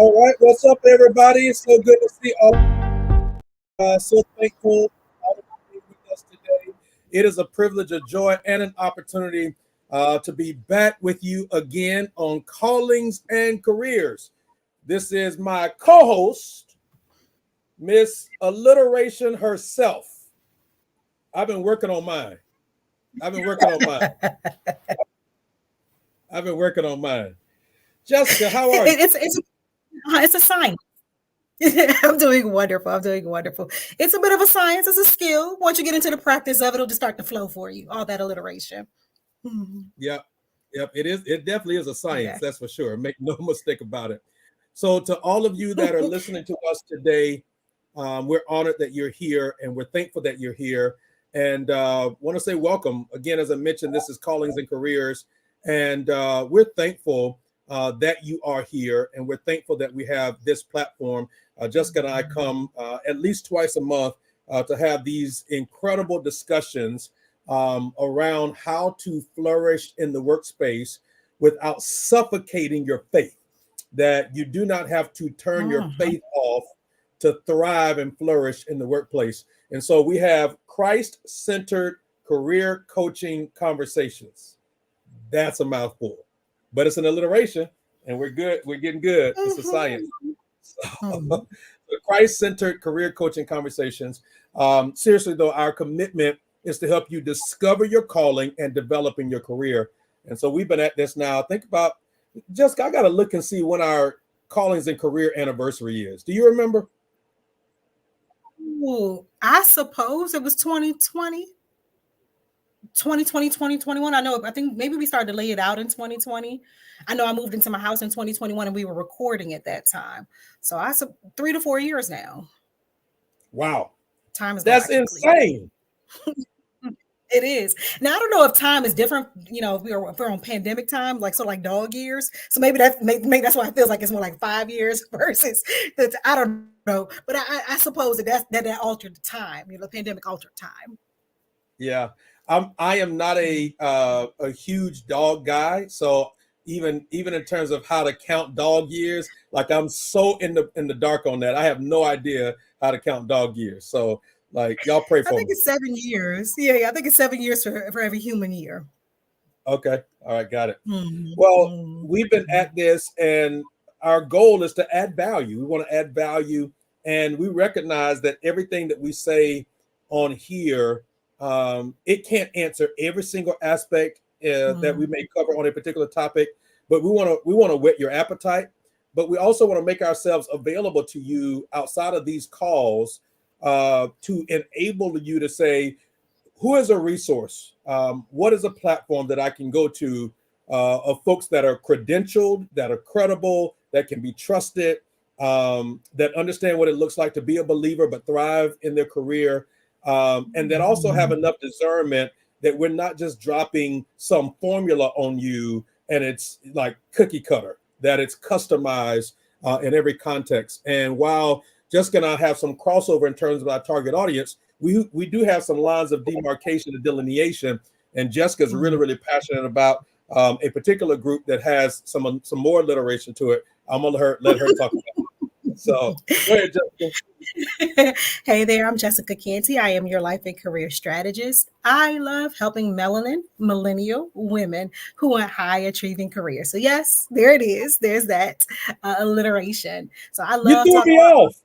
All right, what's up, everybody? It's so good to see all. So thankful all of you with us today. It is a privilege, a joy, and an opportunity to be back with you again on Callings and Careers. This is my co-host, Miss Alliteration herself. I've been working on mine. I've been working on mine. I've been working on mine. Jessica, how are you? It's a science. I'm doing wonderful. I'm doing wonderful. It's a bit of a science. It's a skill. Once you get into the practice of it, it'll just start to flow for you. All that alliteration. Mhm. Yep, yep. It is. It definitely is a science. Yeah. That's for sure. Make no mistake about it. So, to all of you that are listening to us today, we're honored that you're here, and we're thankful that you're here. And want to say welcome again. As I mentioned, this is Callings and Careers, and we're thankful that you are here, and we're thankful that we have this platform. Jessica and I come at least twice a month to have these incredible discussions around how to flourish in the workspace without suffocating your faith. That you do not have to turn your Mhm. faith off to thrive and flourish in the workplace. And so we have Christ centered career coaching conversations. That's a mouthful, but it's an alliteration and we're good. We're getting good. It's a science. Mhm. So, Mhm. the Christ centered career coaching conversations. Seriously, though, our commitment is to help you discover your calling and develop in your career. And so we've been at this now. Think about, Jessica, I got to look and see when our callings and career anniversary is. Do you remember? Ooh, I suppose it was 2020, 2020, 2021. I think maybe we started to lay it out in 2020. I know I moved into my house in 2021 and we were recording at that time. So 3 to 4 years now. Wow, Time has gone by that's quickly. insane. It is. Now I don't know if time is different. If we're on pandemic time, like like dog years. So maybe that's why it feels like it's more like 5 years versus that. I don't know, but I suppose that altered the time. The pandemic altered time. Yeah, I am not a huge dog guy, so even in terms of how to count dog years, like I'm so in the dark on that. I have no idea how to count dog years. So like y'all pray I for think me. it's 7 years. Yeah, I think it's 7 years for every human year. Okay, all right, got it. Mhm, Well, mhm, we've been mhm. at this, and our goal is to add value. We want to add value, and we recognize that everything that we say on here, it can't answer every single aspect that we may Mhm. cover on a particular topic. But we want to whet your appetite. But we also want to make ourselves available to you outside of these calls to enable you to say, who is a resource? What is a platform that I can go to of folks that are credentialed, that are credible, that can be trusted, that understand what it looks like to be a believer but thrive in their career, and that also have enough discernment that we're not just dropping some formula on you and it's like cookie cutter, that it's customized in every context. And while Jessica and I have some crossover in terms of our target audience, we do have some lines of demarcation and delineation. And Jessica's really, Mhm. really passionate about a particular group that has some more alliteration to it. I'm gonna let her talk about it. So go ahead, Jessica. Hey there, I'm Jessica Canty. I am your life and career strategist. I love helping melanin millennial women who want high achieving careers. So, yes, there it is. There's that alliteration. So, I You love threw talking. me off.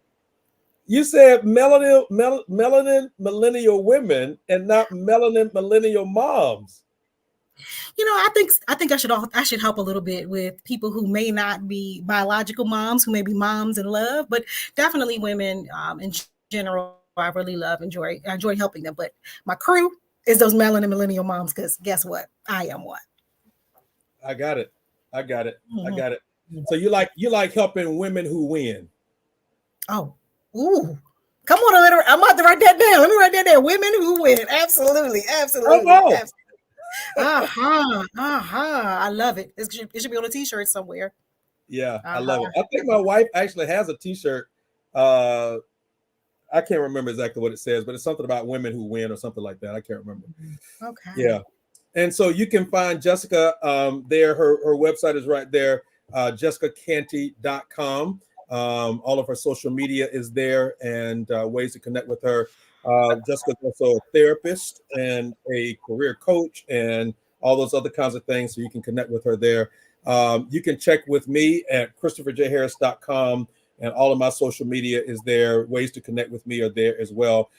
You said melanin millennial women and not melanin millennial moms. I think I should help a little bit with people who may not be biological moms, who may be moms in love, but definitely women in general. I really enjoy helping them. But my crew is those melanin millennial moms because guess what? I am one. I got it. I got it. I Mhm. got it. So you like helping women who win. Oh, ooh. Come on, I'm about to write that down. Let me write that down. Women who win. Absolutely. Come Absolutely. on. Absolutely. Uh-huh. Uh-huh. I love it. It should be on a t-shirt somewhere. Yeah, I love it. Uh-huh. I think my wife actually has a T-shirt. Uh, I can't remember exactly what it says, but it's something about women who win or something like that. I can't remember. Okay. Yeah, and so you can find Jessica there. Her website is right there. JessicaCanty.com. All of her social media is there, and ways to connect with her. Jessica's also a therapist and a career coach and all those other kinds of things. So you can connect with her there. You can check with me at ChristopherJHarris.com, and all of my social media is there. Ways to connect with me are there as well.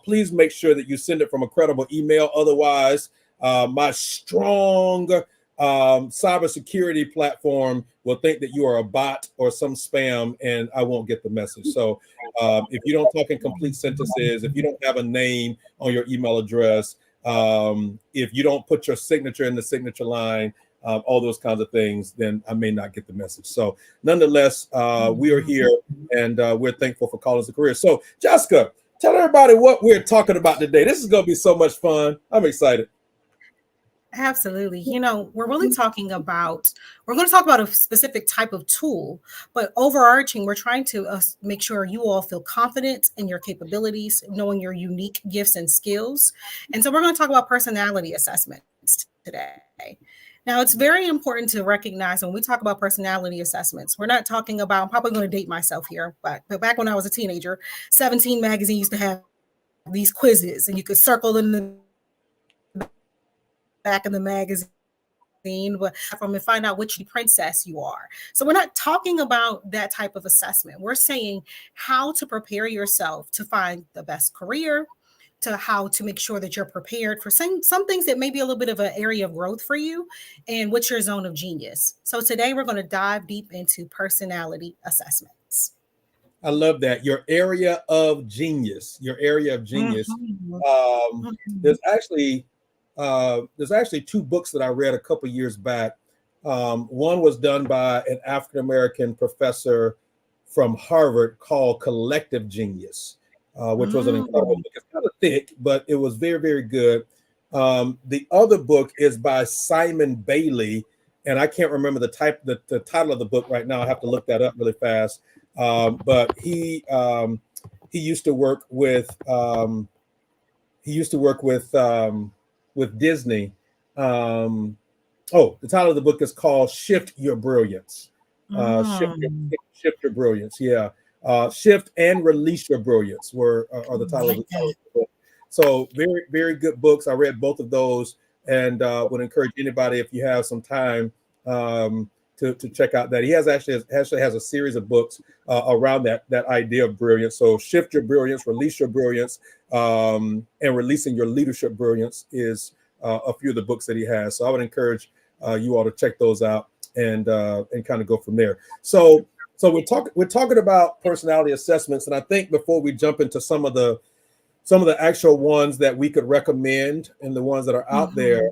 Please make sure that you send it from a credible email. Otherwise, my strong cybersecurity platform will think that you are a bot or some spam, and I won't get the message. So if you don't talk in complete sentences, if you don't have a name on your email address, if you don't put your signature in the signature line, all those kinds of things, then I may not get the message. So nonetheless, we are here, and we're thankful for Callers to Career. So Jessica, tell everybody what we're talking about today. This is going to be so much fun. I'm excited. Absolutely. We're really we're going to talk about a specific type of tool, but overarching, we're trying to make sure you all feel confident in your capabilities, knowing your unique gifts and skills. And so we're going to talk about personality assessments today. Now, it's very important to recognize when we talk about personality assessments, we're not talking about, I'm probably going to date myself here, but back when I was a teenager, 17 magazine used to have these quizzes, and you could circle in the back of the magazine from and find out which princess you are. So we're not talking about that type of assessment. We're saying how to prepare yourself to find the best career, to how to make sure that you're prepared for some things that may be a little bit of an area of growth for you, and what's your zone of genius. So today we're going to dive deep into personality assessments. I love that. Your area of genius. Your area of genius. Mm-hmm. There's actually two books that I read a couple years back. One was done by an African American professor from Harvard called Collective Genius, which was an incredible book. It's kind of thick, but it was very, very good. The other book is by Simon Bailey, and I can't remember the title of the book right now. I have to look that up really fast. But he used to work with with Disney. The title of the book is called Shift Your Brilliance. Shift Your Brilliance. Yeah. Shift and Release Your Brilliance are the title of the book. So very, very good books. I read both of those, and would encourage anybody, if you have some time, to check out that. He actually has a series of books around that idea of brilliance. So Shift Your Brilliance, Release Your Brilliance, and Releasing Your Leadership Brilliance is a few of the books that he has. So I would encourage you all to check those out and kind of go from there. So we're talking about personality assessments, and I think before we jump into some of the actual ones that we could recommend and the ones that are out there,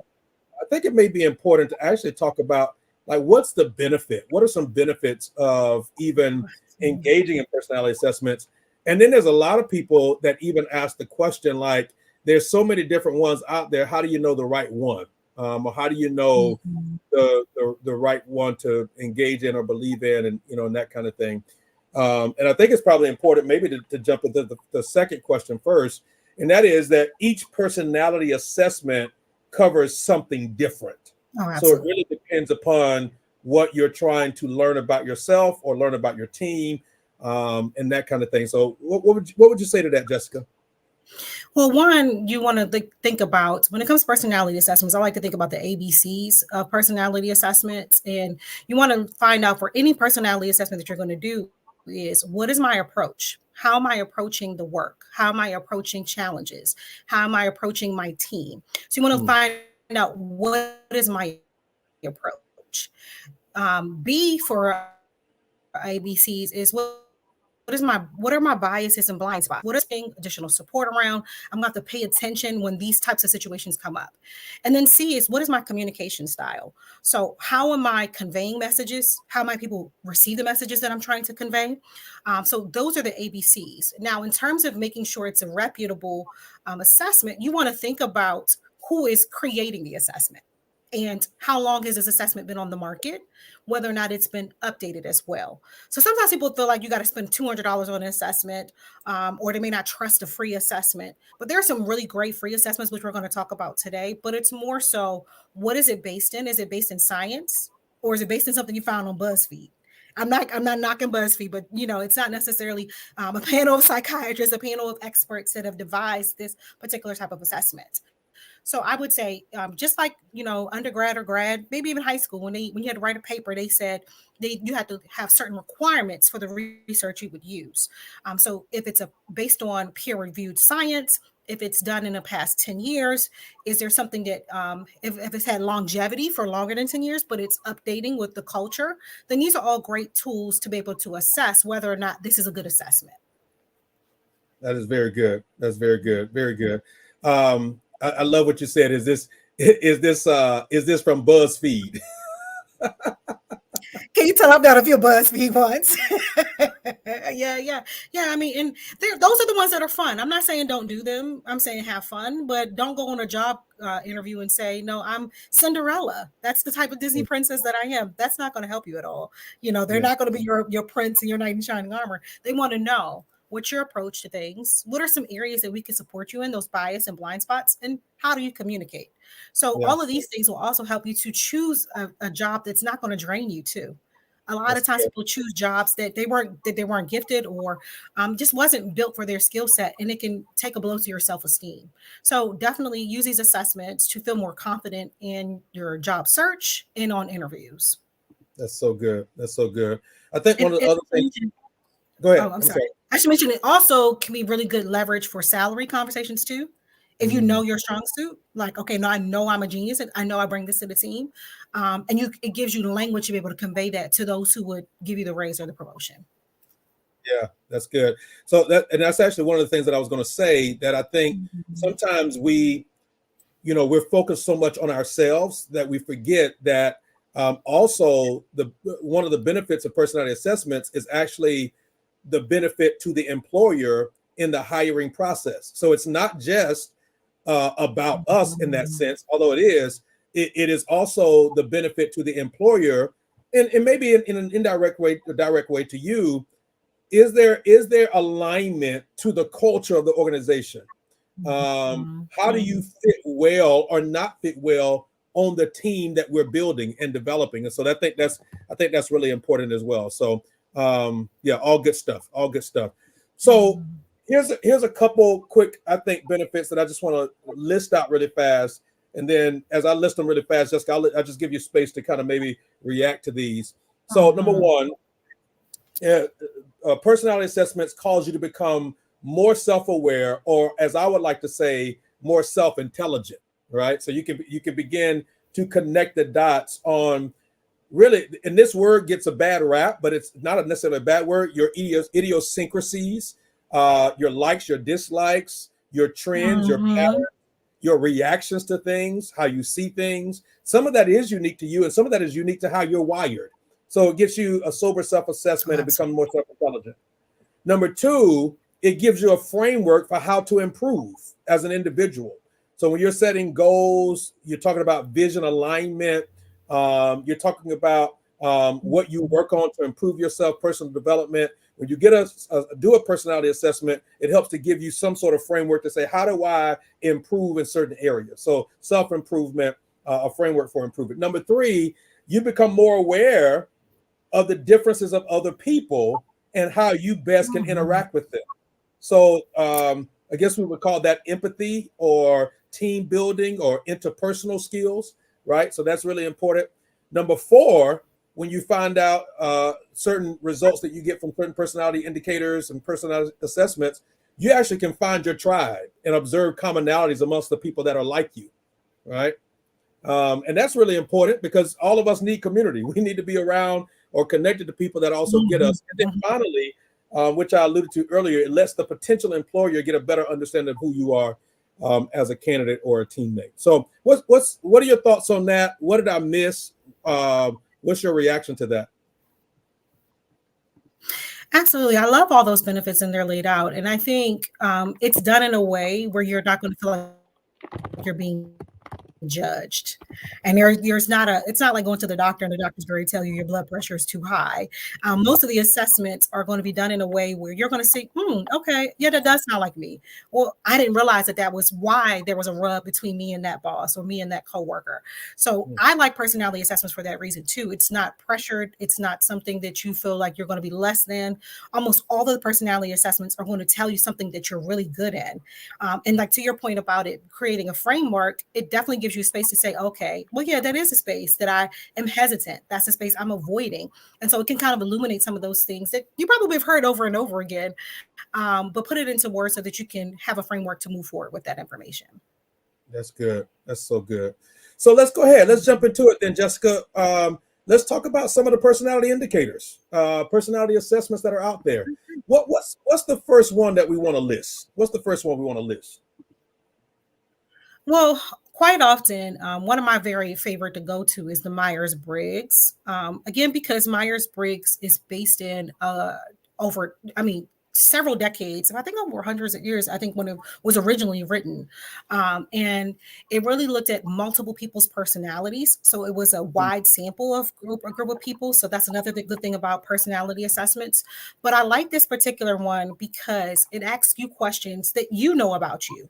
I think it may be important to actually talk about, like, what's the benefit? What are some benefits of even engaging in personality assessments? And then there's a lot of people that even ask the question, like, there's so many different ones out there. How do you know the right one? Or how do you know the right one to engage in or believe in, and and that kind of thing. And I think it's probably important maybe to jump into the second question first, and that is that each personality assessment covers something different. So it really depends upon what you're trying to learn about yourself or learn about your team, and that kind of thing. So what would you say to that, Jessica? Well, one, you want to think about, when it comes to personality assessments, I like to think about the ABCs of personality assessments. And you want to find out, for any personality assessment that you're going to do, is what is my approach? How am I approaching the work? How am I approaching challenges? How am I approaching my team? So you want to find out, what is my approach? B for ABCs is, what are my biases and blind spots? What is additional support around? I'm going to have to pay attention when these types of situations come up. And then C is, what is my communication style? So how am I conveying messages? How might people receive the messages that I'm trying to convey? So those are the ABCs. Now, in terms of making sure it's a reputable assessment, you want to think about who is creating the assessment. And how long has this assessment been on the market? Whether or not it's been updated as well. So sometimes people feel like you got to spend $200 on an assessment, or they may not trust a free assessment. But there are some really great free assessments, which we're going to talk about today. But it's more so, what is it based in? Is it based in science? or is it based on something you found on BuzzFeed? I'm not knocking BuzzFeed, but it's not necessarily a panel of psychiatrists, a panel of experts that have devised this particular type of assessment. So I would say, just like undergrad or grad, maybe even high school, when you had to write a paper, they said you had to have certain requirements for the research you would use. So if it's based on peer reviewed science, if it's done in the past 10 years, is there something that if it's had longevity for longer than 10 years, but it's updating with the culture, then these are all great tools to be able to assess whether or not this is a good assessment. That is very good. That's very good. Very good. I love what you said. Is this from BuzzFeed? Can you tell I've done a few BuzzFeed ones? Yeah. I mean, and those are the ones that are fun. I'm not saying don't do them. I'm saying have fun, but don't go on a job interview and say, no, I'm Cinderella. That's the type of Disney princess that I am. That's not going to help you at all. They're not going to be your prince and your knight in shining armor. They want to know what's your approach to things. What are some areas that we can support you in, those bias and blind spots, and how do you communicate? So all of these things will also help you to choose a job that's not going to drain you too. A lot of times people choose jobs that they weren't gifted or just wasn't built for their skill set, and it can take a blow to your self-esteem. So definitely use these assessments to feel more confident in your job search and on interviews. That's so good. That's so good. I think one of the other things. Go ahead. Oh, I'm sorry. I should mention it also can be really good leverage for salary conversations too. If you know your strong suit, like, okay, no, I know I'm a genius and I know I bring this to the team. And it gives you the language to be able to convey that to those who would give you the raise or the promotion. Yeah, that's good. So that's actually one of the things that I was going to say, that I think sometimes we're focused so much on ourselves that we forget that also one of the benefits of personality assessments is actually the benefit to the employer in the hiring process. So it's not just about us in that sense, although it is also the benefit to the employer, and maybe in an indirect way, or direct way to you. Is there alignment to the culture of the organization? How do you fit well or not fit well on the team that we're building and developing? And so I think that's really important as well. So all good stuff. So here's a couple quick, I think, benefits that I just want to list out really fast. And then as I list them really fast, Jessica, I'll just give you space to kind of maybe react to these. So number one, personality assessments cause you to become more self-aware, or as I would like to say, more self-intelligent, right? So you can begin to connect the dots on, really, and this word gets a bad rap, but it's not necessarily a bad word, your idiosyncrasies, your likes, your dislikes, your trends, your patterns, your reactions to things, how you see things. Some of that is unique to you, and some of that is unique to how you're wired. So it gives you a sober self-assessment and become more self-intelligent. Number two, it gives you a framework for how to improve as an individual. So when you're setting goals, you're talking about vision alignment. You're talking about what you work on to improve yourself, personal development. When you do a personality assessment, it helps to give you some sort of framework to say, how do I improve in certain areas? So self-improvement, a framework for improvement. Number three, you become more aware of the differences of other people and how you best can interact with them. So I guess we would call that empathy or team building or interpersonal skills, right? So that's really important. Number four, when you find out certain results that you get from certain personality indicators and personality assessments, you actually can find your tribe and observe commonalities amongst the people that are like you, right? And that's really important because all of us need community. We need to be around or connected to people that also get us. And then finally, which I alluded to earlier, it lets the potential employer get a better understanding of who you are as a candidate or a teammate. So what are your thoughts on that? What did I miss? What's your reaction to that? Absolutely. I love all those benefits and they're laid out. And I think it's done in a way where you're not going to feel like you're being judged. judged. And there's not a, it's not like going to the doctor and the doctor's going to tell you your blood pressure is too high. Most of the assessments are going to be done in a way where you're going to say, okay, yeah, that does sound like me. Well, I didn't realize that was why there was a rub between me and that boss or me and that coworker. So I like personality assessments for that reason too. It's not pressured. It's not something that you feel like you're going to be less than. Almost all of the personality assessments are going to tell you something that you're really good in. And like to your point about it, creating a framework, it definitely gives you space to say, okay, well, yeah, that is a space that I am hesitant. That's a space I'm avoiding. And so it can kind of illuminate some of those things that you probably have heard over and over again, but put it into words so that you can have a framework to move forward with that information. That's good. That's so good. So let's go ahead. Let's jump into it then, Jessica. Let's talk about some of the personality indicators, personality assessments that are out there. What's the first one that we want to list? What's the first one we want to list? Well, quite often, one of my very favorite to go to is the Myers-Briggs. Again, because Myers-Briggs is based in several decades, and I think over hundreds of years, I think when it was originally written. And it really looked at multiple people's personalities. So it was a wide sample of a group of people. So that's another good thing about personality assessments. But I like this particular one because it asks you questions that you know about you.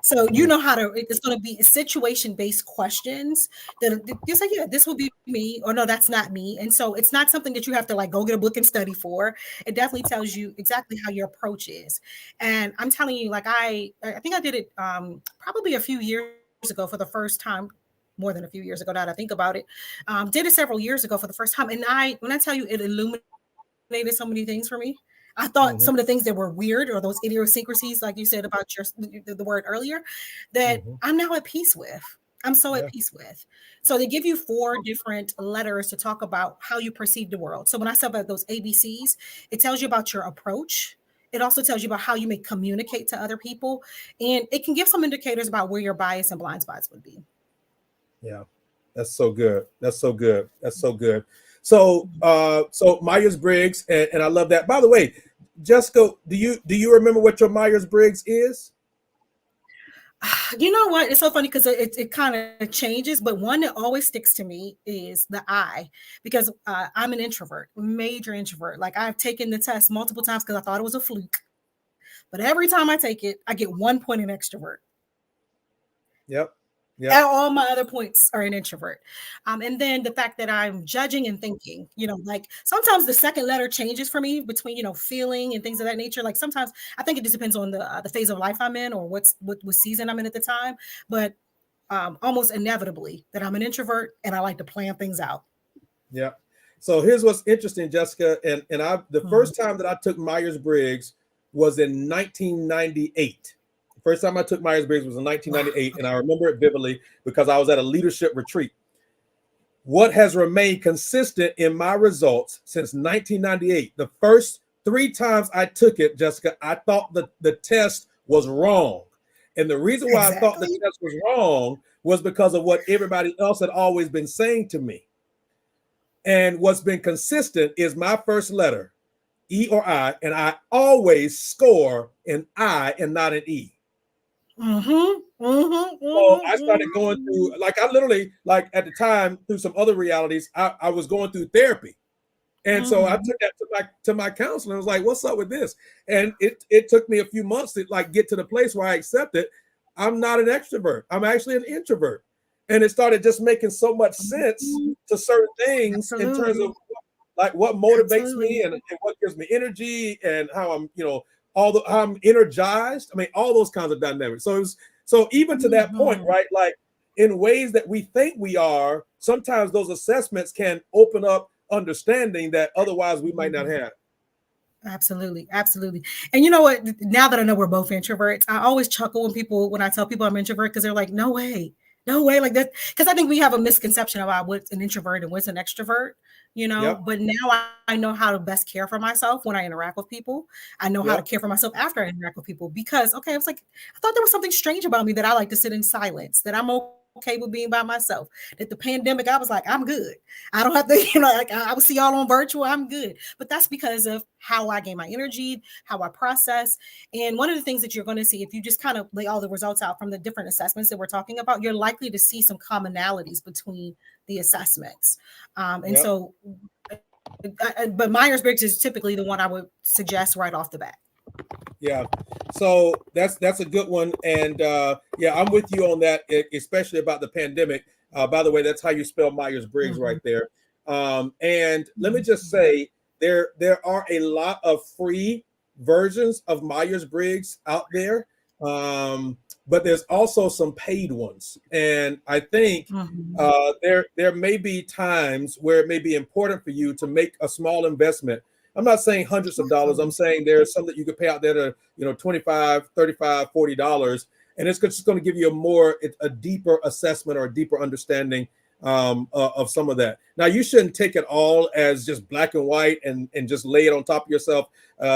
So you know how to, it's going to be situation-based questions that you say, yeah, this will be me, or no, that's not me. And so it's not something that you have to like go get a book and study for. It definitely tells you exactly how your approach is. And I'm telling you, like I think I did it probably a few years ago for the first time, more than a few years ago now that I think about it. Did it several years ago for the first time. And when I tell you it illuminated so many things for me. I thought some of the things that were weird or those idiosyncrasies, like you said about the word earlier, that I'm now at peace with. I'm so at peace with. So they give you 4 different letters to talk about how you perceive the world. So when I say about those ABCs, it tells you about your approach. It also tells you about how you may communicate to other people. And it can give some indicators about where your bias and blind spots would be. Yeah, that's so good. That's so good. That's so good. So Myers-Briggs, and I love that. By the way, Jessica, do you remember what your Myers-Briggs is? You know what? It's so funny because it kind of changes, but one that always sticks to me is the I, because I'm an introvert, major introvert. Like I've taken the test multiple times because I thought it was a fluke, but every time I take it, I get 1 point in extrovert. Yep. And all my other points are an introvert. And then the fact that I'm judging and thinking, like sometimes the second letter changes for me between, feeling and things of that nature. Like sometimes I think it just depends on the phase of life I'm in or what season I'm in at the time. But almost inevitably that I'm an introvert and I like to plan things out. Yeah. So here's what's interesting, Jessica. And the first time that I took Myers-Briggs was in 1998. First time I took Myers-Briggs was in 1998, and I remember it vividly because I was at a leadership retreat. What has remained consistent in my results since 1998, the first 3 times I took it, Jessica, I thought the test was wrong. And the reason why I thought the test was wrong was because of what everybody else had always been saying to me. And what's been consistent is my first letter, E or I, and I always score an I and not an E. So I started going through, like I literally, like at the time, through some other realities, I was going through therapy. And so I took that to my counselor. I was like, what's up with this? And it took me a few months to like get to the place where I accepted I'm not an extrovert. I'm actually an introvert. And it started just making so much sense to certain things in terms of like what motivates me and what gives me energy and how I'm, how I'm energized. I mean, all those kinds of dynamics. So even to that point, right? Like in ways that we think we are, sometimes those assessments can open up understanding that otherwise we might not have. Absolutely. Absolutely. And you know what? Now that I know we're both introverts, I always chuckle when I tell people I'm introvert because they're like, no way, like that. Because I think we have a misconception about what's an introvert and what's an extrovert, but now I know how to best care for myself when I interact with people. I know how to care for myself after I interact with people because, okay, I was like, I thought there was something strange about me that I like to sit in silence, that I'm okay with being by myself. That the pandemic, I was like, I'm good. I don't have to, like I would see y'all on virtual. I'm good. But that's because of how I gain my energy, how I process. And one of the things that you're going to see, if you just kind of lay all the results out from the different assessments that we're talking about, you're likely to see some commonalities between the assessments. And Yep. so, but Myers-Briggs is typically the one I would suggest right off the bat. Yeah. So that's a good one. And yeah, I'm with you on that, especially about the pandemic. By the way, that's how you spell Myers-Briggs right there. And let me just say there are a lot of free versions of Myers-Briggs out there. But there's also some paid ones. And I think there may be times where it may be important for you to make a small investment. I'm not saying hundreds of dollars. I'm saying there's some that you could pay out there to, $25, $35, $40. And it's just going to give you a deeper assessment or a deeper understanding of some of that. Now, you shouldn't take it all as just black and white and just lay it on top of yourself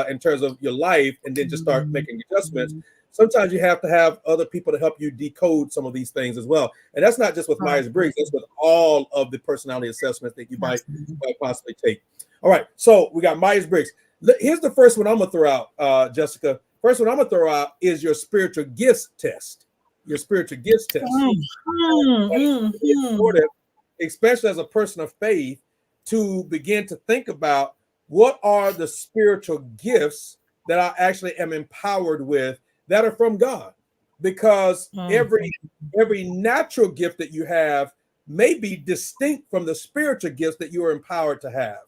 in terms of your life and then just start making adjustments. Sometimes you have to have other people to help you decode some of these things as well. And that's not just with Myers-Briggs, that's with all of the personality assessments that you might possibly take. All right, so we got Myers-Briggs. Here's the first one I'm going to throw out, Jessica. First one I'm going to throw out is your spiritual gifts test. Your spiritual gifts test. It's important, especially as a person of faith, to begin to think about what are the spiritual gifts that I actually am empowered with that are from God. Because every natural gift that you have may be distinct from the spiritual gifts that you are empowered to have.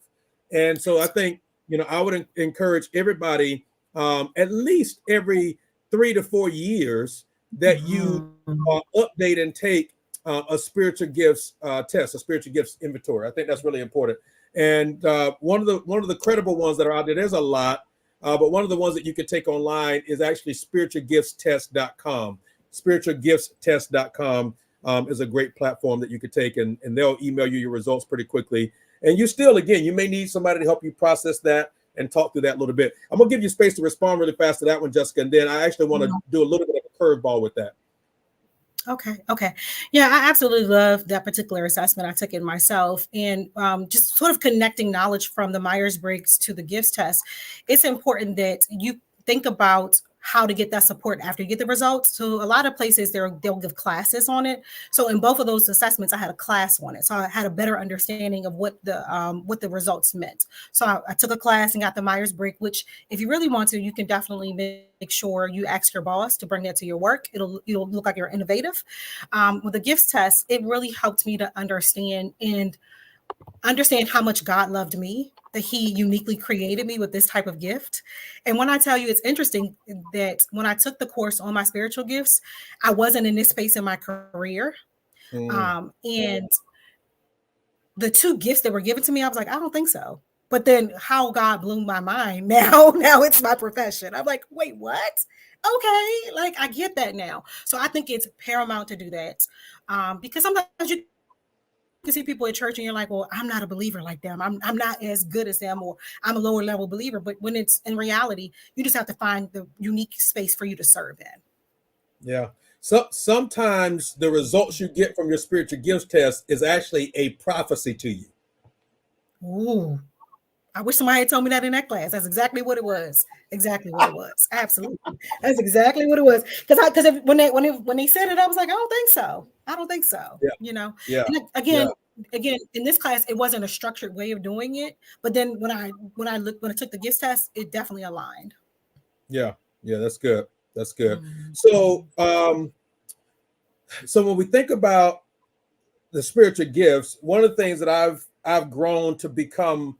And so I think, I would encourage everybody at least every 3 to 4 years that you update and take a spiritual gifts test, a spiritual gifts inventory. I think that's really important. And one of the credible ones that are out there, there's a lot, but one of the ones that you can take online is actually spiritualgiftstest.com. Spiritualgiftstest.com is a great platform that you could take, and they'll email you your results pretty quickly. And you still, again, you may need somebody to help you process that and talk through that a little bit. I'm going to give you space to respond really fast to that one, Jessica, and then I actually want to do a little bit of a curveball with that. Okay. Yeah, I absolutely love that particular assessment. I took it myself. And just sort of connecting knowledge from the Myers-Briggs to the gifts test, it's important that you think about how to get that support after you get the results. So a lot of places they'll give classes on it. So in both of those assessments, I had a class on it. So I had a better understanding of what the results meant. So I took a class and got the Myers-Briggs, which if you really want to, you can definitely make sure you ask your boss to bring that to your work. It'll look like you're innovative. With the gifts test, it really helped me to understand how much God loved me, that he uniquely created me with this type of gift. And when I tell you, it's interesting that when I took the course on my spiritual gifts, I wasn't in this space in my career. And the two gifts that were given to me, I was like, I don't think so. But then how God blew my mind. Now it's my profession. I'm like, wait, what? Okay. Like I get that now. So I think it's paramount to do that. Because sometimes you can see people at church and you're like, well, I'm not a believer like them. I'm not as good as them, or I'm a lower level believer. But when it's in reality, you just have to find the unique space for you to serve in. Yeah. So sometimes the results you get from your spiritual gifts test is actually a prophecy to you. Ooh. I wish somebody had told me that in that class. That's exactly what it was. Exactly what it was. Absolutely. That's exactly what it was. Because when they said it, I was like, I don't think so. Yeah. Yeah. And again, in this class, it wasn't a structured way of doing it. But then when I took the gifts test, it definitely aligned. Yeah. That's good. That's good. So, so when we think about the spiritual gifts, one of the things that I've grown to become,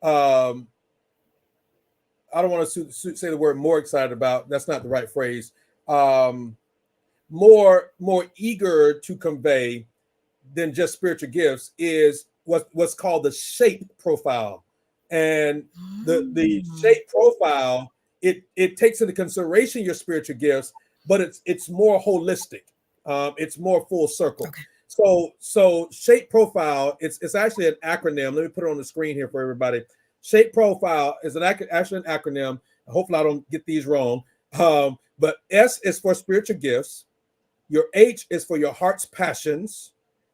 I don't want to say the word more excited about. That's not the right phrase. More eager to convey than just spiritual gifts is what's called the shape profile. And the shape profile, it takes into consideration your spiritual gifts, but it's more holistic. It's more full circle. Okay. So shape profile, it's actually an acronym. Let me put it on the screen here for everybody. Shape profile is actually an acronym. Hopefully I don't get these wrong. But S is for spiritual gifts. Your H is for your heart's passions.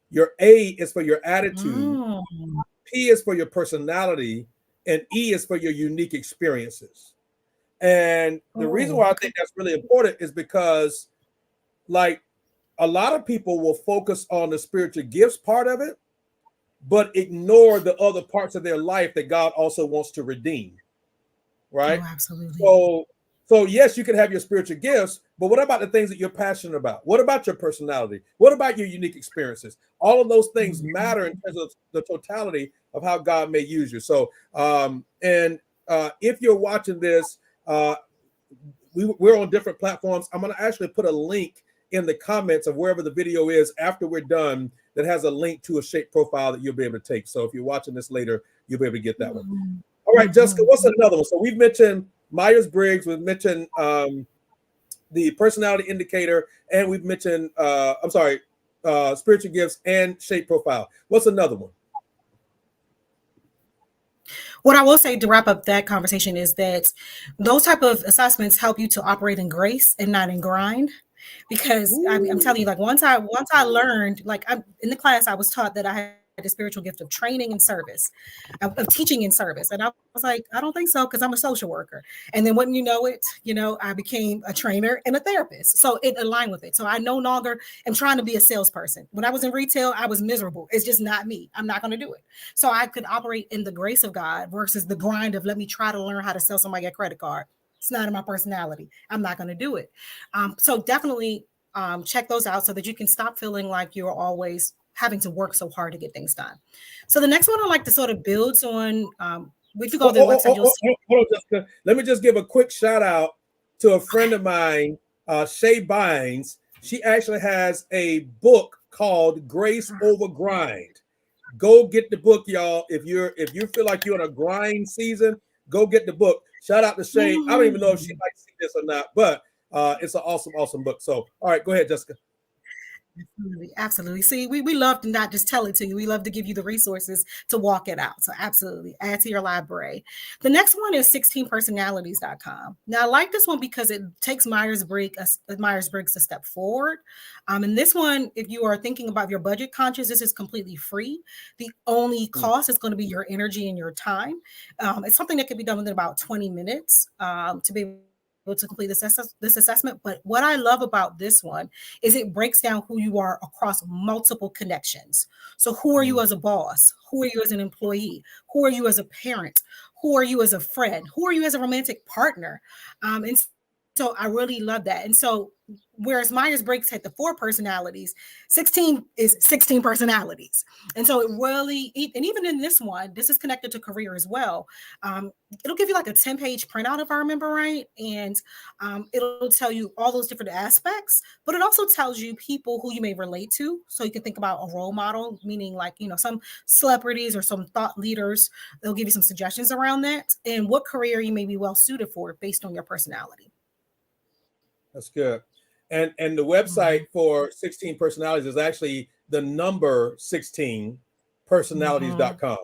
Your A is for your attitude. Mm. P is for your personality. And E is for your unique experiences. And the reason Oh, why I okay. think that's really important is because, like, a lot of people will focus on the spiritual gifts part of it, but ignore the other parts of their life that God also wants to redeem, Oh, right? absolutely. So yes, you can have your spiritual gifts, but what about the things that you're passionate about? What about your personality? What about your unique experiences? All of those things matter in terms of the totality of how God may use you. So, and if you're watching this, uh, we're on different platforms. I'm going to actually put a link in the comments of wherever the video is after we're done that has a link to a shape profile that you'll be able to take. So if you're watching this later, you'll be able to get that one. Mhm. All right, Jessica, Mhm. what's another one? So we've mentioned Myers-Briggs, we've mentioned the personality indicator, and we've mentioned, spiritual gifts and shape profile. What's another one? What I will say to wrap up that conversation is that those type of assessments help you to operate in grace and not in grind. Because I'm telling you, Ooh. like once I learned, like in the class, I was taught that I had the spiritual gift of training and service, of teaching and service, and I was like, I don't think so because I'm a social worker. And then when you know it, I became a trainer and a therapist, so it aligned with it. So I no longer am trying to be a salesperson. When I was in retail, I was miserable. It's just not me. I'm not going to do it. So I could operate in the grace of God versus the grind of let me try to learn how to sell somebody a credit card. It's not in my personality. I'm not going to do it. So definitely check those out so that you can stop feeling like you're always having to work so hard to get things done. So the next one I like to sort of builds on. If you go to the website, you'll see. Hold on, Jessica. Let me just give a quick shout out to a friend of mine, Shay Bynes. She actually has a book called Grace Over Grind. Go get the book, y'all. If you feel like you're in a grind season, go get the book. Shout out to Shay. I don't even know if she Mhm. might see this or not, but it's an awesome, awesome book. So, all right, go ahead, Jessica. Absolutely, absolutely. See, we love to not just tell it to you. We love to give you the resources to walk it out. So absolutely, add to your library. The next one is 16personalities.com. Now, I like this one because it takes Myers-Briggs a step forward. And this one, if you are thinking about your budget conscious, this is completely free. The only Mm, cost is going to be your energy and your time. It's something that can be done within about 20 minutes to be able to complete this assessment. But what I love about this one is it breaks down who you are across multiple connections. So who are you mm. as a boss? Who are you as an employee? Who are you as a parent? Who are you as a friend? Who are you as a romantic partner? And so I really love that. And so whereas Myers-Briggs had the 4 personalities, 16 is 16 personalities. And so it really, and even in this one, this is connected to career as well. It'll give you like a 10-page printout if I remember right. And it'll tell you all those different aspects, but it also tells you people who you may relate to. So you can think about a role model, meaning like, some celebrities or some thought leaders. They'll give you some suggestions around that and what career you may be well suited for based on your personality. That's good. And the Mhm, website for 16 personalities is actually the number 16 mhm, personalities.com.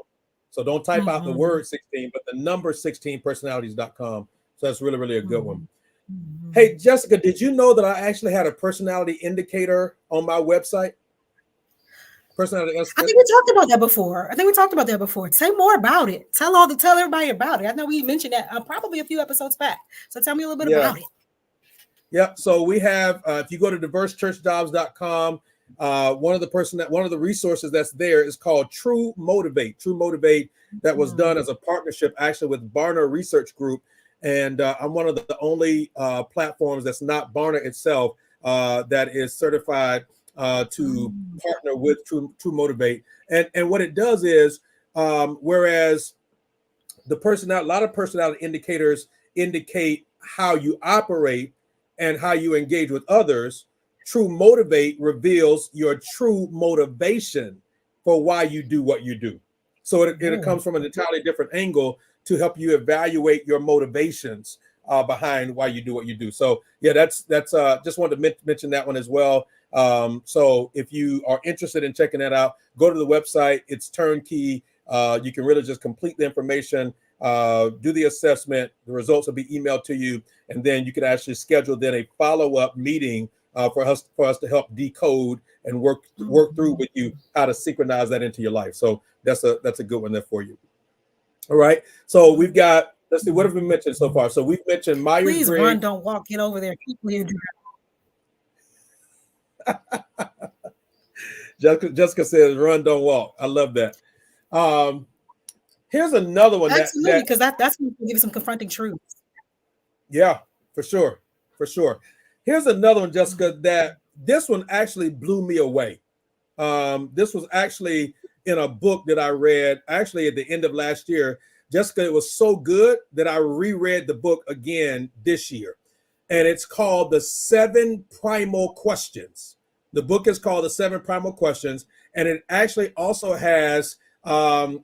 So don't type out the mhm, word 16, but the number 16 personalities.com. So that's really, really a good one. mhm, mhm. Hey, Jessica, did you know that I actually had a personality indicator on my website? Personality. I think we talked about that before. I think we talked about that before. Say more about it. Tell everybody about it. I know we mentioned that probably a few episodes back. So tell me a little bit Yeah. about it. Yeah. So we have, if you go to diversechurchjobs.com, one of the resources that's there is called True Motivate. True Motivate, that was done Mhm. as a partnership actually with Barna Research Group, and I'm one of the only platforms that's not Barna itself that is certified to Mm. partner with True Motivate. And what it does is, whereas a lot of personality indicators indicate how you operate and how you engage with others. True Motivate reveals your true motivation for why you do what you do. So it Oh. comes from an entirely different angle to help you evaluate your motivations behind why you do what you do. So yeah, that's just wanted to mention that one as well. So if you are interested in checking that out, go to the website. It's turnkey. You can really just complete the information, do the assessment. The results will be emailed to you, and then you can actually schedule then a follow-up meeting for us to help decode and work through with you how to synchronize that into your life. So that's a good one there for you. All right. So we've got, let's see, what have we mentioned so far? So we've mentioned Myers-Briggs. Please run, don't walk. Get over there. Jessica says, "Run, don't walk." I love that. Here's another one. Absolutely, because that's going to give you some confronting truths. Yeah, for sure. Here's another one, Jessica, that this one actually blew me away. This was actually in a book that I read actually at the end of last year. Jessica, it was so good that I reread the book again this year. And it's called The 7 Primal Questions. The book is called The 7 Primal Questions. And it actually also has an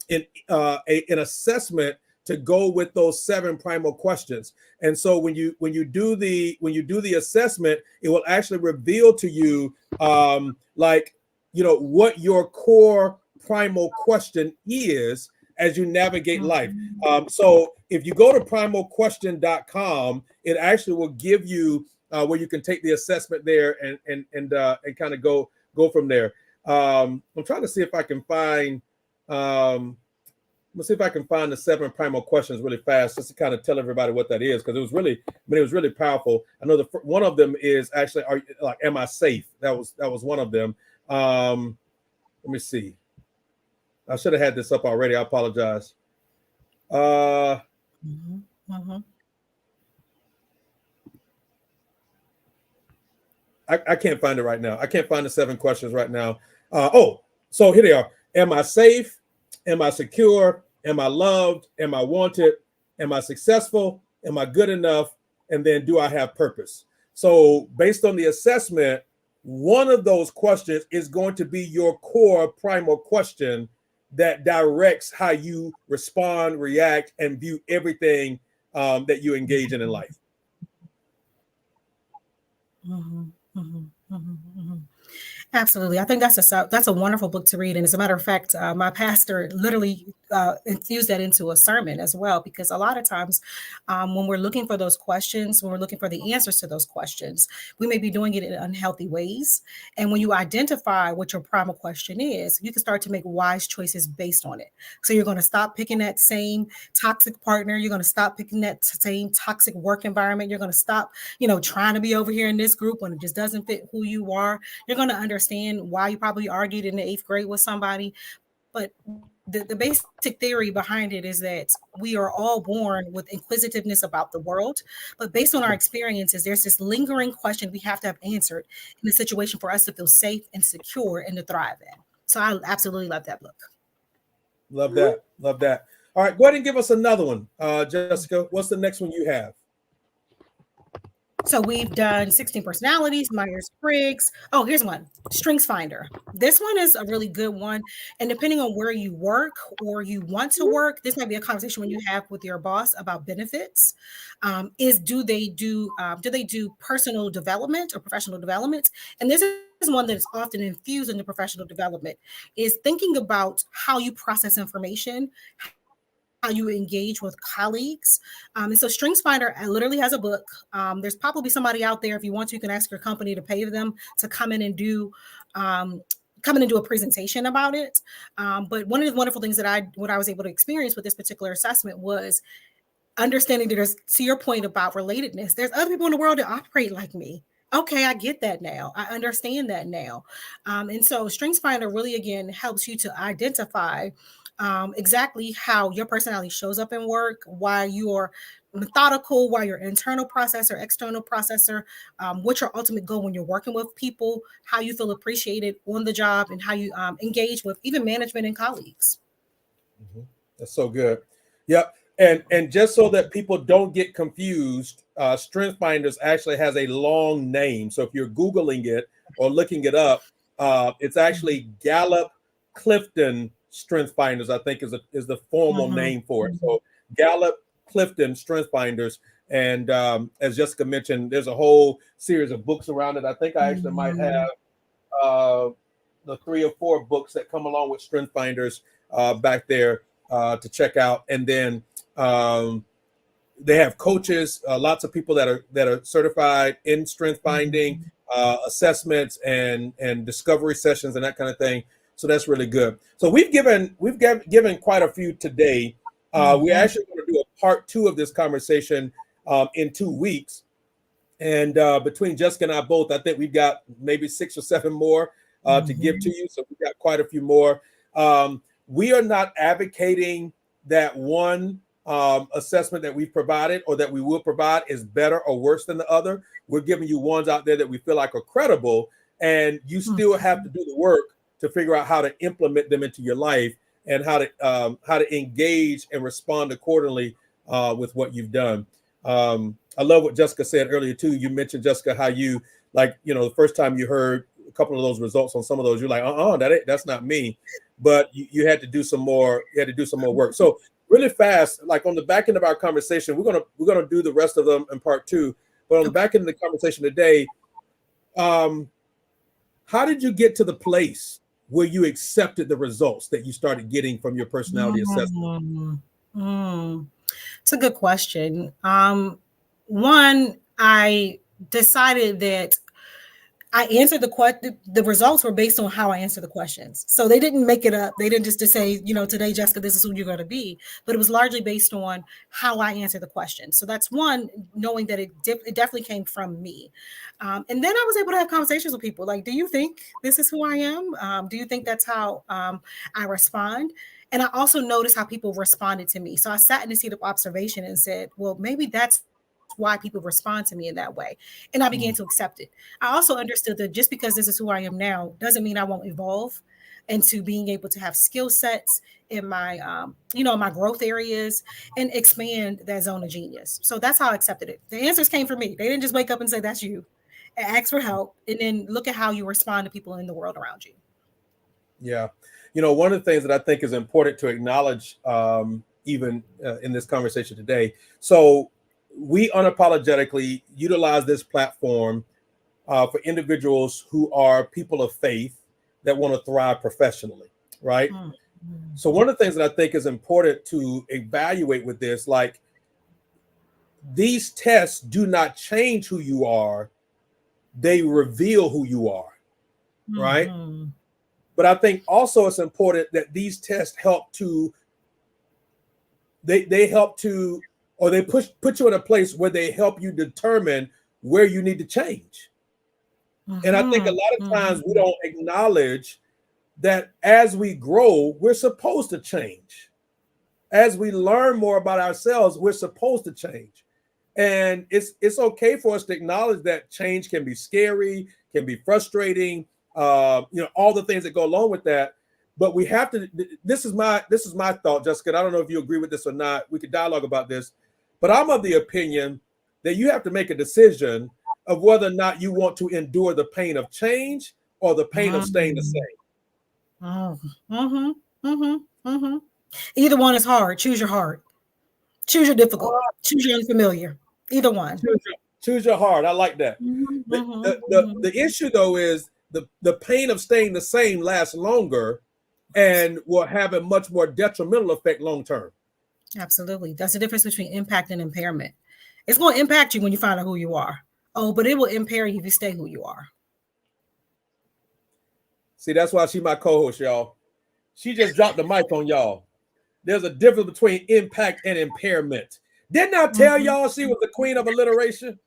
assessment to go with those 7 primal questions. And so when you do the assessment, it will actually reveal to you what your core primal question is as you navigate life. So if you go to primalquestion.com, it actually will give you where you can take the assessment there and kind of go from there. I'm trying to see if I can find let's see if I can find the 7 primal questions really fast, just to kind of tell everybody what that is, because it was really powerful. I know one of them is actually, am I safe? That was one of them. Let me see. I should have had this up already. I apologize. I can't find it right now. I can't find the 7 questions right now. So here they are. Am I safe? Am I secure? Am I loved? Am I wanted? Am I successful? Am I good enough? And then, do I have purpose? So based on the assessment, one of those questions is going to be your core primal question that directs how you respond, react, and view everything that you engage in life. Absolutely. I think that's a wonderful book to read. And as a matter of fact, my pastor literally infused that into a sermon as well, because a lot of times when we're looking for those questions, when we're looking for the answers to those questions, we may be doing it in unhealthy ways. And when you identify what your primal question is, you can start to make wise choices based on it. So you're going to stop picking that same toxic partner. You're going to stop picking that same toxic work environment. You're going to stop, trying to be over here in this group when it just doesn't fit who you are. You're going to understand why you probably argued in the 8th grade with somebody. But the basic theory behind it is that we are all born with inquisitiveness about the world, but based on our experiences, there's this lingering question we have to have answered in the situation for us to feel safe and secure and to thrive in. So I absolutely love that book. Love that. All right, go ahead and give us another one, Jessica. What's the next one you have? So we've done 16 personalities, Myers-Briggs. Oh, here's one, StrengthsFinder. This one is a really good one. And depending on where you work or you want to work, this might be a conversation when you have with your boss about benefits. Do they do personal development or professional development? And this is one that is often infused into professional development, is thinking about how you process information, how you engage with colleagues. And so StrengthsFinder literally has a book. There's probably somebody out there, if you want to, you can ask your company to pay them to come in and do a presentation about it. But one of the wonderful things what I was able to experience with this particular assessment was understanding that there's, to your point about relatedness, there's other people in the world that operate like me. Okay, I get that now. I understand that now. And so StrengthsFinder really, again, helps you to identify exactly how your personality shows up in work, why you're methodical, why your internal processor, external processor, what's your ultimate goal when you're working with people, how you feel appreciated on the job, and how you engage with even management and colleagues. That's so good. Yep. And just so that people don't get confused, StrengthsFinders actually has a long name. So if you're Googling it or looking it up, it's actually Gallup Clifton StrengthsFinders, I think is the formal name for it. So Gallup Clifton StrengthsFinders. And as Jessica mentioned, there's a whole series of books around it. I think I actually might have the 3 or 4 books that come along with StrengthsFinders back there to check out. And then they have coaches, lots of people that are certified in strength finding. assessments and discovery sessions and that kind of thing. So that's really good. So we've given quite a few today. We're actually going to do a part 2 of this conversation in 2 weeks. And between Jessica and I both, I think we've got maybe 6 or 7 more to give to you. So we've got quite a few more. We are not advocating that one assessment that we've provided or that we will provide is better or worse than the other. We're giving you ones out there that we feel like are credible, and you still have to do the work to figure out how to implement them into your life and how to engage and respond accordingly with what you've done. I love what Jessica said earlier too. You mentioned, Jessica, how you the first time you heard a couple of those results on some of those, you're like, that's not me. But you had to do some more. You had to do some more work. So really fast, like on the back end of our conversation, we're gonna do the rest of them in part 2. But on the back end of the conversation today, how did you get to the place where you accepted the results that you started getting from your personality assessment? It's a good question. One, I decided that I answered the results were based on how I answered the questions. So they didn't make it up. They didn't just say, today, Jessica, this is who you're going to be. But it was largely based on how I answered the questions. So that's one, knowing that it definitely came from me. And then I was able to have conversations with people like, do you think this is who I am? Do you think that's how I respond? And I also noticed how people responded to me. So I sat in the seat of observation and said, well, maybe that's why people respond to me in that way. And I began to accept it. I also understood that just because this is who I am now doesn't mean I won't evolve into being able to have skill sets in my, my growth areas and expand that zone of genius. So that's how I accepted it. The answers came from me. They didn't just wake up and say, that's you. And ask for help and then look at how you respond to people in the world around you. Yeah. One of the things that I think is important to acknowledge even in this conversation today. So we unapologetically utilize this platform for individuals who are people of faith that want to thrive professionally, right? So one of the things that I think is important to evaluate with this, like these tests do not change who you are, they reveal who you are, right? But I think also it's important that these tests help to, they help to, or they put you in a place where they help you determine where you need to change. And I think a lot of times we don't acknowledge that as we grow, we're supposed to change. As we learn more about ourselves, we're supposed to change. And it's okay for us to acknowledge that change can be scary, can be frustrating, all the things that go along with that. But we have to, this is my thought, Jessica. I don't know if you agree with this or not. We could dialogue about this. But I'm of the opinion that you have to make a decision of whether or not you want to endure the pain of change or the pain of staying the same. Either one is hard. Choose your heart. Choose your difficult. Choose your unfamiliar. Either one. Choose your heart. I like that. The issue, though, is the pain of staying the same lasts longer and will have a much more detrimental effect long term. Absolutely. That's the difference between impact and impairment. It's going to impact you when you find out who you are. Oh, but it will impair you if you stay who you are. See, that's why she's my co-host, y'all. She just dropped the mic on y'all. There's a difference between impact and impairment. Didn't I tell y'all she was the queen of alliteration?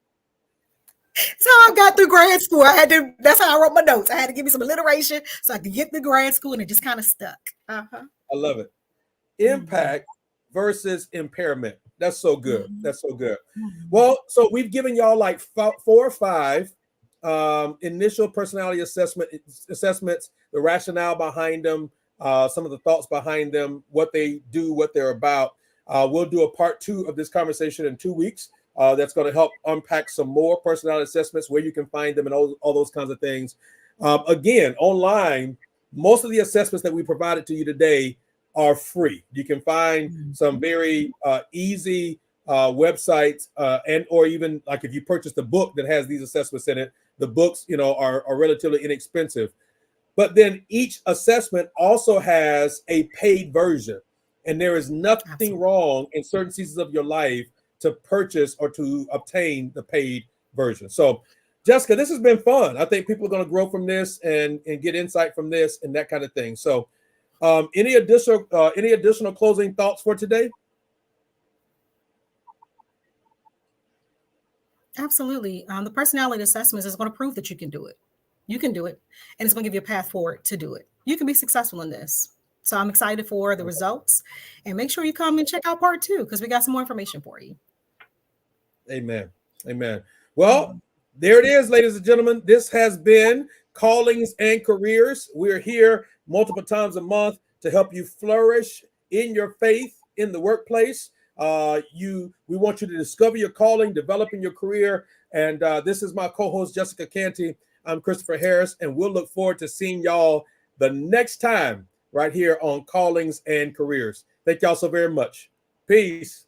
So I got through grad school. That's how I wrote my notes. I had to give me some alliteration so I could get through grad school, and it just kind of stuck. I love it. Impact versus impairment. That's so good. That's so good. Well, so we've given y'all like 4 or 5 initial personality assessments, the rationale behind them, some of the thoughts behind them, what they do, what they're about. We'll do a part 2 of this conversation in 2 weeks. That's going to help unpack some more personality assessments, where you can find them and all those kinds of things. Again, online, most of the assessments that we provided to you today are free. You can find some very easy websites and or even like if you purchase the book that has these assessments in it, the books, are relatively inexpensive. But then each assessment also has a paid version. And there is nothing wrong in certain seasons of your life to purchase or to obtain the paid version. So Jessica, this has been fun. I think people are going to grow from this and get insight from this and that kind of thing. So, any additional closing thoughts for today? Absolutely. The personality assessments is going to prove that you can do it. You can do it, and it's going to give you a path forward to do it. You can be successful in this. So I'm excited for the results, and make sure you come and check out part 2 because we got some more information for you. Amen. Amen. Well, there it is, ladies and gentlemen. This has been Callings and Careers. We're here multiple times a month to help you flourish in your faith in the workplace. We want you to discover your calling, developing your career. And this is my co-host, Jessica Canty. I'm Christopher Harris, and we'll look forward to seeing y'all the next time right here on Callings and Careers. Thank y'all so very much. Peace.